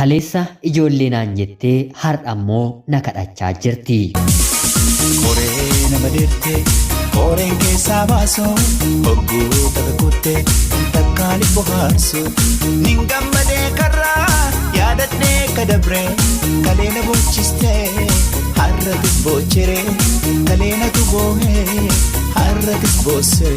Kaleessa ijoolleen jettee har'ammoo na kadhachaa jirti. Koree nama dirtee koreen keessaa baasoo hogguu takka kuttee takkaali bohaarsu nin gammadee karraa yaadadhee kadabree kaleena bulchistee har'atis boocheree kaleena tuboohee har'atis boossee.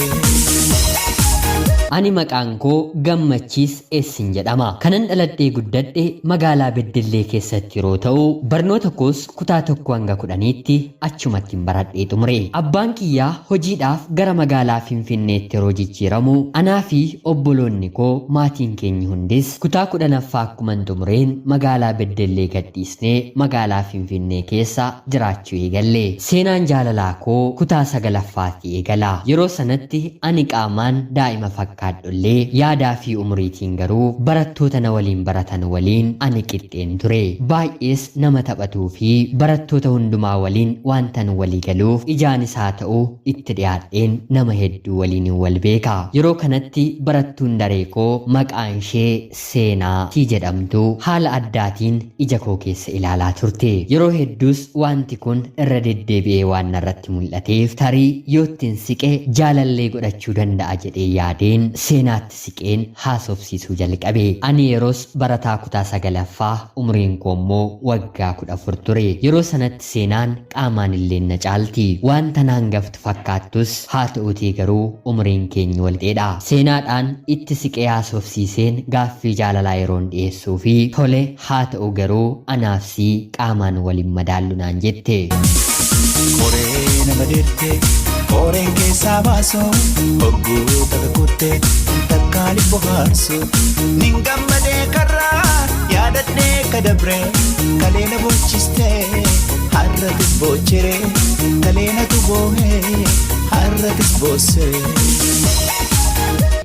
Ani maqaan koo Gammachiis Eessin jedhama. Kanan dhaladhee guddadhe magaalaa Beddellee keessatti yeroo ta'u barnoota koos kutaa 1 hanga 10tti achumatti baradhee xumure. Abbaan kiyyaa hojiidhaaf gara magaalaa Finfinneetti yeroo jijjiiramu anaa fi obboloonni koo maatiin keenya hundis kutaa 10ffaa akkuman xumureen magaalaa Beddellee gadhiisnee magaalaa Finfinnee keessa jiraachuu eegalle. Seenaan jaalalaa koo kutaa 9ffaatti eegala. Yeroo sanatti ani qaamaan daa'ima fakkaadhollee yaadaa fi umriitiin garuu barattoota na waliin baratan waliin ani qixxeen ture. Baay'ees nama taphatuu fi barattoota hundumaa waliin waantan walii galuuf ijaanis haa ta'u itti dhiyaadheen nama hedduu waliin wal beeka. Yeroo kanatti barattuun daree koo maqaan ishee Seenaa jedhamtu haala addaatiin ija koo keessa ilaalaa turte. Yeroo hedduus wanti kun irra deddeebi'ee waan narratti mul'ateef tarii yoottiin siqe jaalallee godhachuu danda'a jedhee yaadeen Seenaatti siqeen haasofsiisuu jalqabe. Ani yeroos barataa kutaa 9ffaa umriin koo immoo waggaa 14 ture. Yeroo sanatti Seenaan qaamaan illee na caalti. Wanta hangaftu fakkaattus haa ta'uutii garuu umriin keenya wal dheedha. Seenaadhaan itti siqee haasofsiiseen gaaffii jaalalaa yeroon dhiyeessuu fi tole haa ta'u garuu anaaf si qaamaan waliin madaallu naan jette. Koree nama dirtee koreen keessaa baasoo hogguu takka kuttee takkaali bohaarsu nin gammadee karraa yaadadhee kadabree kaleena bulchistee har'atis boocheree kaleena tuboohee har'atis boossee.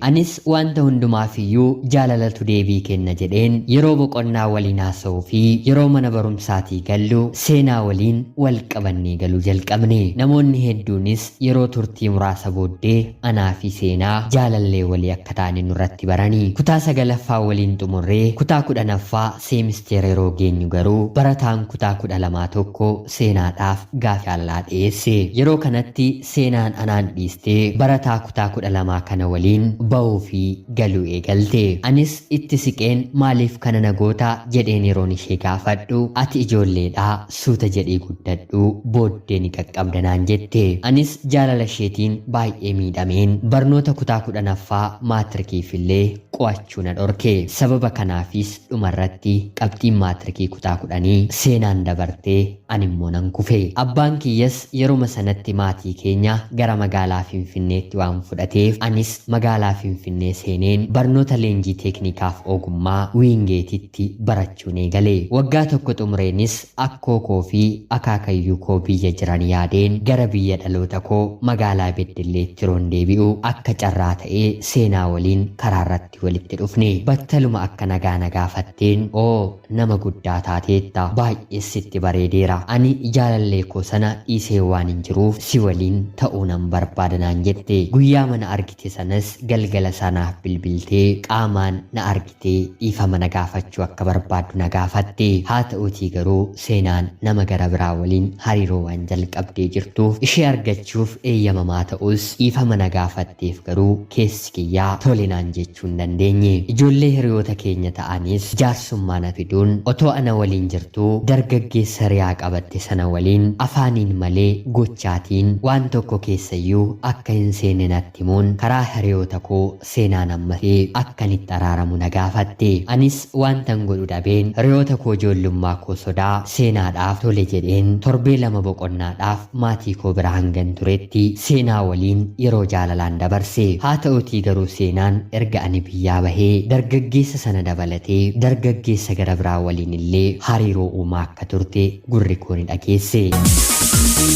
Anis wanta hundumaafiyyuu jaalalatu deebii kenna jedheen yeroo boqonnaa waliin haasa'uu fi yeroo mana barumsaatii gallu Seenaa waliin wal qabannee galuu jalqabne. Namoonni hedduunis yeroo turtii muraasa booddee anaa fi Seenaa jaalallee walii akka taane nurratti baranii. Kutaa 9ffaa waliin xumurree kutaa 10ffaa seemisteera yeroo geenyu garuu barataan kutaa 12 tokko Seenaadhaaf gaaffii allaa dhiyeesse. Yeroo kanatti Seenaan anaan dhiistee barataa kutaa 12 kana waliin ba'uu fi galuu eegalte. Anis itti siqeen maaliif kana nagoota jedheen yeroon ishee gaafadhu ati ijoolleedhaa suuta jedhee guddadhu booddee ni qaqqabda naan jette. Anis jaalala isheetiin baay'ee miidhameen barnoota kutaa 10ffaa maatrikiif illee qo'achuu na dhorke. Sababa kanaafis dhumarratti qabxiin maatrikii kutaa 10 Seenaan dabartee animmoo nan kufe. Abbaan kiyyas yeruma sanatti maatii keenya gara magaalaa Finfinneetti waan fudhateef anis magaalaa Finfinnee seeneen barnoota leenjii teeknikaaf ogummaa Wiingeetitti barachuun eegale. Waggaa tokko xumureenis akkoo koo fi akaakayyuu koo biyya jiran yaadeen gara biyya dhaloota koo magaalaa Beddelleetti yeroon deebi'u akka carraa ta'ee Seenaa waliin karaarratti walitti dhufne. Battaluma akka nagaa na gaafatteen oo nama guddaa taateetta baay'ee sitti bareedeera. Ani jaalallee koo sana dhiisee waan hin jiruuf si waliin ta'uu nan barbaada naan jette. Guyyaa mana argite sanas galgala sanaaf bilbiltee qaamaan na argitee dhiifama na gaafachuu akka barbaaddu na gaafatte. Haa ta'uutii garuu Seenaan nama gara biraa waliin hariiroo waan jalqabdee jirtuuf ishee argachuuf eeyyamamaa ta'us dhiifama na gaafatteef garuu keessi kiyyaa tole naan jechuu hin dandeenye. Ijoollee hiriyoota keenya ta'anis jaarsummaa na fiduun otoo ana waliin jirtuu dargaggeessa riyaa qabatte sana waliin afaaniin malee gochaatiin waan tokko keessayyuu akka hin seenne natti himuun karaa hiriyoota koo Seenaan ammatee akkanitti araaramu na gaafatte. Anis waantan godhu dhabeen hiriyoota koo ijoollummaa koo sodaa Seenaadhaaf tole jedheen torbee 2 boqonnaadhaaf maatii koo bira hangan turetti Seenaa waliin yeroo jaalalaan dabarse. Haa ta'uutii garuu Seenaan erga ani biyyaa bahee dargaggeessa sana dabalatee dargaggeessa gara biraa waliin illee hariiroo uumaa akka turte gurri koo ni dhageesse.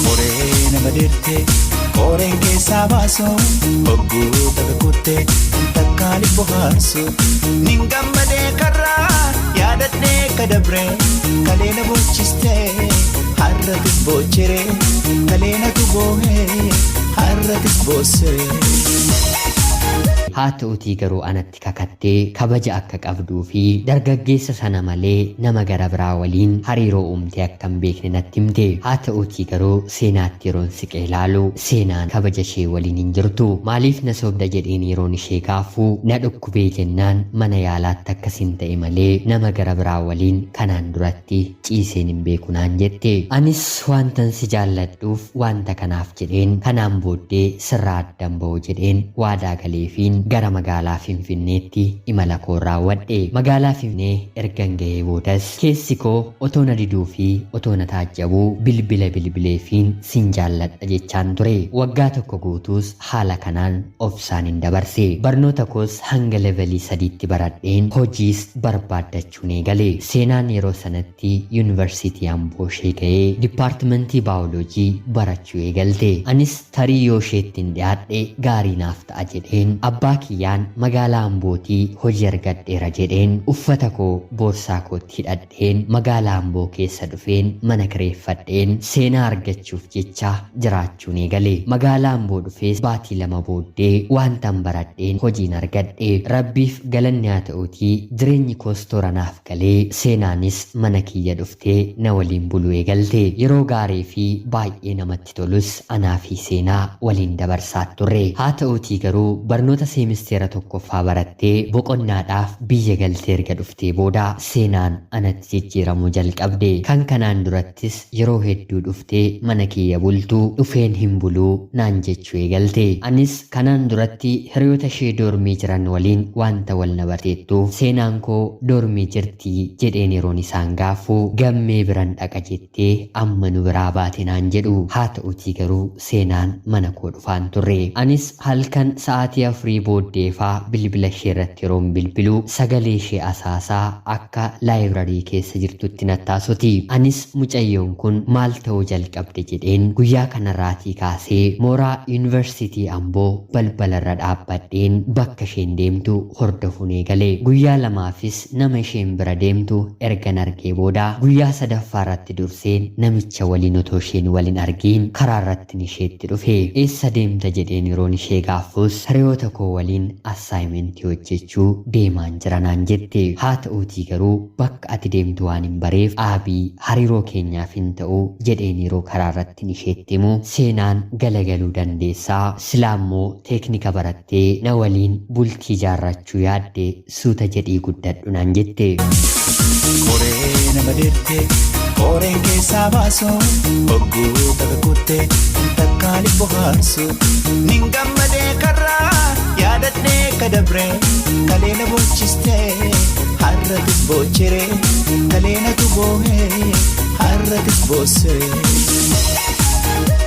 Koree nama dirtee koreen keessaa baasoo hogguu takka kuttee takkaali bohaarsu nin gammadee karraa yaadadhee kadabree kaleena bulchistee har'atis boocheree kaleena tuboohee har'atis boossee. haa ta'utii garuu anatti kakattee kabaja akka qabduu fi dargaggeessa sana malee nama gara biraa waliin hariiroo uumtee akka hin beekne natti himte. haa ta'utii garuu seenaatti yeroon siqee ilaalu seenaan kabaja ishee waliin hin jirtu. maaliif na sobda jedheen yeroon ishee gaafuu na dhukkubee jennaan mana yaalaatti akkasiin ta'e malee nama gara biraa waliin kanaan duratti ciiseen hin beeku naan jette. anis wantan si jaalladhuuf wanta kanaaf jedheen kanaan booddee sirraa addan ba'u jedheen waadaa galeefiin gara magaalaa Finfinneetti imala koo raawwadhe. magaalaa Finfinnee ergan ga'ee boodas keessi koo otoo na diduu fi otoo na taajjabuu bilbileefiin sin jaalladha jechaan ture. waggaa tokko guutuus haala kanaan obsaan hin dabarse. barnoota koos hanga levelii 3tti baradheen hojiis barbaaddachuun eegale. seenaan yeroo sanatti yuunivarsiitii Amboo ishee ga'ee dipaartimentii baayoloojii barachuu eegalte. anis tarii yoo isheettiin dhiyaadhe gaarii naaf ta'a jedheen abbaa kiyyaan magaalaa Ambootii hojii argadheera jedheen uffata koo boorsaa kootti hidhadheen magaalaa Amboo keessa dhufeen mana kireeffadheen seenaa argachuuf jecha jiraachuun eegale. magaalaa Amboo dhufees baatii 2 booddee wantan baradheen hojiin argadhe. rabbiif galanni haa ta'uutii jireenyi koos toora naaf galee seenaanis mana kiyya dhuftee na waliin buluu eegalte. yeroo gaarii fi baay'ee namatti tolus anaa fi seenaa waliin dabarsaa turre. haa ta'uutii garuu barnoota seemisteera 1ffaa barattee boqonnaadhaaf biyya galtee erga dhuftee booda seenaan anatti jijjiiramuu jalqabde. kan kanaan durattis yeroo hedduu dhuftee mana kiyya bultuu dhufeen hin buluu naan jechuu eegalte. anis kanaan duratti hiriyoota ishee doormii jiran waliin wanta wal na barteettuuf seenaan koo doormii jirtii jedheen yeroon isaan gaafuu gammee biran dhaqa jettee amma nu biraa baate naan jedhu. haa ta'utii garuu seenaan mana koo dhufaan turre. anis halkan sa'aatii 4 booddeefaa bilbila ishee irratti yeroon bilbilu sagalee ishee asaasaa akka laayibirarii keessa jirtutti nattaasuti. anis mucayyoon kun maal ta'uu jalqabde jedheen guyyaa kanarraatii kaasee mooraa yuunivarsiitii Amboo balbalarra dhaabbadheen bakka isheen deemtu hordofuun eegale. guyyaa 2fis nama isheen bira deemtu ergan argee booda guyyaa 3ffaarratti durseen namicha waliin otoo isheen waliin argiin karaarratti isheetti dhufe. eessa deemta jedheen yeroon ishee gaafus hiriyoota koo waliin assaayimentii hojjechuu deemaan jira naan jette. haa ta'uutii garuu bakka ati deemtu waan hin bareef aabii hariiroo keenyaaf hin ta'u jedheen yeroo karaarratti isheetti himu seenaan galagaluu dandeessaa silaammoo teeknika barattee na waliin bultii ijaarrachuu yaadde suuta jedhii guddadhu naan jette. koree nama dirtee koreen keessaa baasu hogguu takka kuttee takkaan bohaarsu nin gammadee karraa yaadadhee kadabree kalee na bochistee har'atis bochiree kalee na tuboohee har'atis boossee.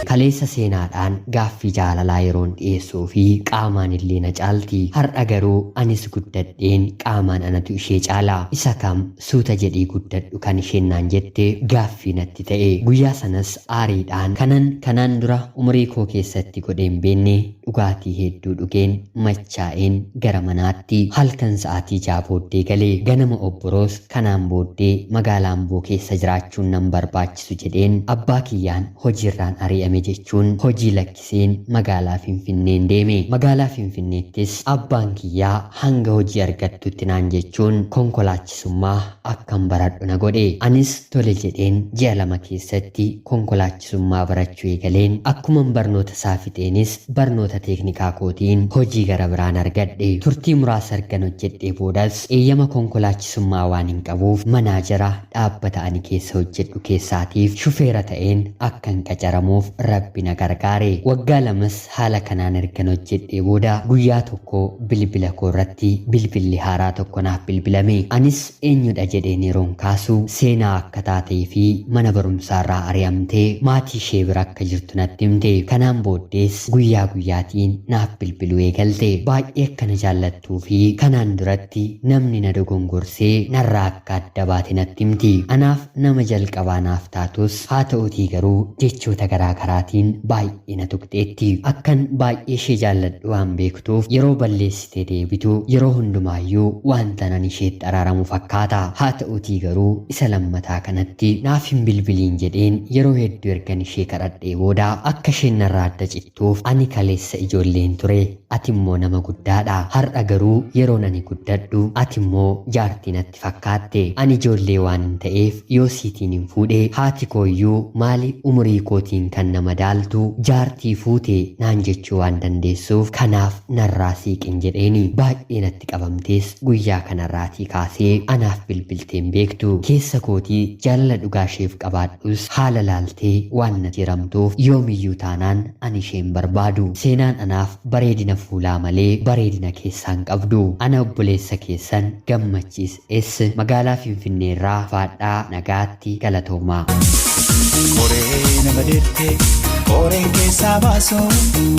kaleessa seenaadhaan gaaffii jaalalaa yeroon dhiyeessuu fi qaamaan illee na caalti. har'a garuu anis guddadheen qaamaan anatu ishee caala. isa kam suuta jedhii guddadhu kan isheen naan jette gaaffii natti ta'e. guyyaa sanas aariidhaan kanaan dura umurii koo keessatti godheen beenne dhugaatii hedduu dhugeen machaa'een gara manaatti halkan sa'aatii 6 booddee galee ganama obboroos kanaan booddee magaalaa Amboo keessa jiraachuun nan barbaachisu jedheen abbaa kiyyaan hojiirraan ari'ame jechuun hojii lakkiseen magaalaa Finfinneen deeme. magaalaa Finfinneettis abbaan kiyyaa hanga hojii argattutti naan jechuun konkolaachisummaa akkan baradhu na godhe. anis tole jedheen ji'a 2 keessatti konkolaachisummaa barachuu eegaleen akkuman barnoota isaa fixeenis barnoota teeknikaa kootiin hojii gara biraan argadhe. turtii muraasa ergan hojjedhee boodas eeyyama konkolaachisummaa waan hin qabuuf manaajara dhaabbata ani keessa hojjedhu keessaatiif shufeera ta'een akkan qacaramuuf rabbi na gargaare. waggaa 2 haala kanaan ergan hojjedhee booda guyyaa tokko bilbila koo irratti bilbilli haaraa tokko naaf bilbilame. anis eenyudha jedheen yeroon kaasu seenaa akka taatee fi mana barumsaarraa ari'amtee maatii ishee bira akka jirtu natti himte. kanaan booddees guyyaa guyyaatiin naaf bilbiluu eegalte. baay'ee akka na jaallattuu fi kanaan duratti namni na dogongorsee narraa akka adda baate natti himti. anaaf nama jalqabaa naaf taatus haa ta'uutii garuu jechoota garaa garaa garaagaraatiin baay'ee na tuqxeetti. Akkan baay'ee ishee jaalladhu waan beektuuf yeroo balleessitee deebitu yeroo hundumaayyuu wanta nan isheetti araaramu fakkaata. Haa ta'uutii garuu isa lammataa kanatti naaf hin bilbiliin jedheen yeroo hedduu ergan ishee kadhadhee booda akka isheen narraa adda cittuuf ani kaleessa ijoolleen ture, ati immoo nama guddaadha. Har'a garuu yeroo ani guddadhu ati immoo jaartii natti fakkaatte. Ani ijoollee waan hin ta'eef yoo siitiin hin fuudhee haati kooyyuu maali umurii kootiin kan nama daaltu jaartii fuute naan jechuu waan dandeessuuf kanaaf narraa siiqin jedheeni. Baay'ee natti qabamtees guyyaa kanarraatii kaasee anaaf bilbilteen beektu. Keessa kootii jaalala dhugaasheef qabaadhus haala laaltee waan na jiramtuuf yoomiyyuu taanaan ani isheen barbaadu. Seenaan anaaf bareedina fuulaa malee bareedina keessaan qabdu. Ana obboleessa keessan Gammachiis S magaalaa Finfinneerraa faadhaa nagaatti galatoomaa. Koree nama dirtee koreen keessaa baasu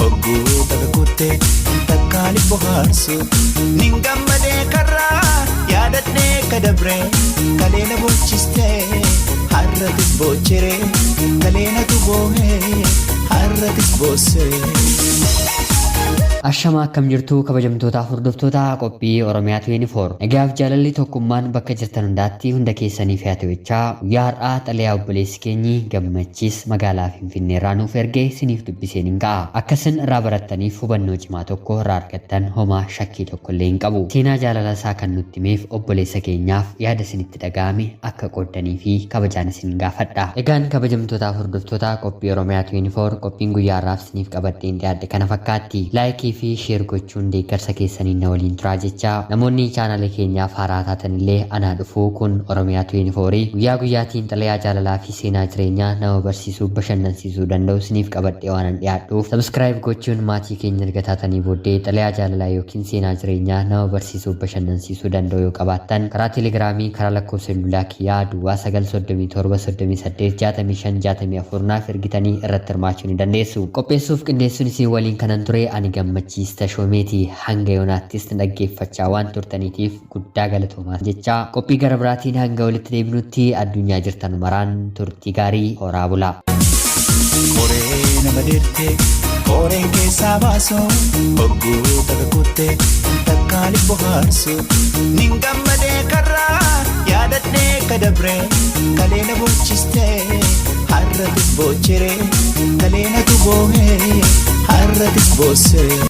hogguu takka kuttee takkaali bohaarsu nin gammadee karraa yaadadhee kadabree kaleena bochistee har'atis bocheree kaleenatu boohee har'atis boosseree. Ashama akkam jirtu kabajamtoota hordoftoota qophii Oromiyaa 24. Nagaaf jaalalli tokkummaan bakka jirtan hundaatti hunda keessaniif haa ta'uchaa guyyaa har'aa xalayaa obboleessi keenyi Gammachiis magaalaa Finfinneerraa nuuf ergee isiniif dubbiseen hin ga'a. Akkasin irraa barattaniif hubannoo cimaa tokko irraa argattan homaa shakkii tokko illee hin qabu. Seenaa jaalala isaa kan nutti himeef obboleessa keenyaaf yaada isinitti dhaga'ame akka qooddanii fi kabajaan isin gaafadha. Egaan kabajamtoota hordoftoota qophii Oromiyaa 24 qophiin guyyaa har'aaf isiniif qabadheen dhiyaadhe kana fakkaatti. Laayikii fi sheer gochuun deeggarsa keessaniin na waliin turaa jecha namoonni chaanala keenyaaf haaraa taatan illee anaa dhufuu kun Oromiyaa 24 guyyaa guyyaatiin xalayaa jaalalaa fi seenaa jireenyaa nama barsiisuu bashannansiisuu danda'u isiniif qabadhee waan dhiyaadhuuf sabskiraayib gochuun maatii keenya erga taatanii booddee xalayaa jaalalaa yookiin seenaa jireenyaa nama barsiisuu bashannansiisuu danda'u yoo qabaattan karaa teelegiraamii karaa lakkoofsa bilbilaa kiyyaa duwwaa 937 naaf ergitanii irratti hirmaachuu ni dandeessu. Qopheessuuf qindeessuun isin waliin kanan ture ani Gammachiis Tashoomeeti. Hanga yoonaattis dhaggeeffachaa waan turtaniitiif guddaa galatoomaa jecha qophii gara biraatiin hanga walitti deebinutti addunyaa jirtan maraan turtii gaarii horaa bulaa. Koree nama dirtee koreen keessaa baasu hogguu takka kuttee takkaali bohaarsu nin gammadee karraa yaadadhee kadabree kaleena bochistee har'atis bocheree kaleenatu boohee har'atis boosseree.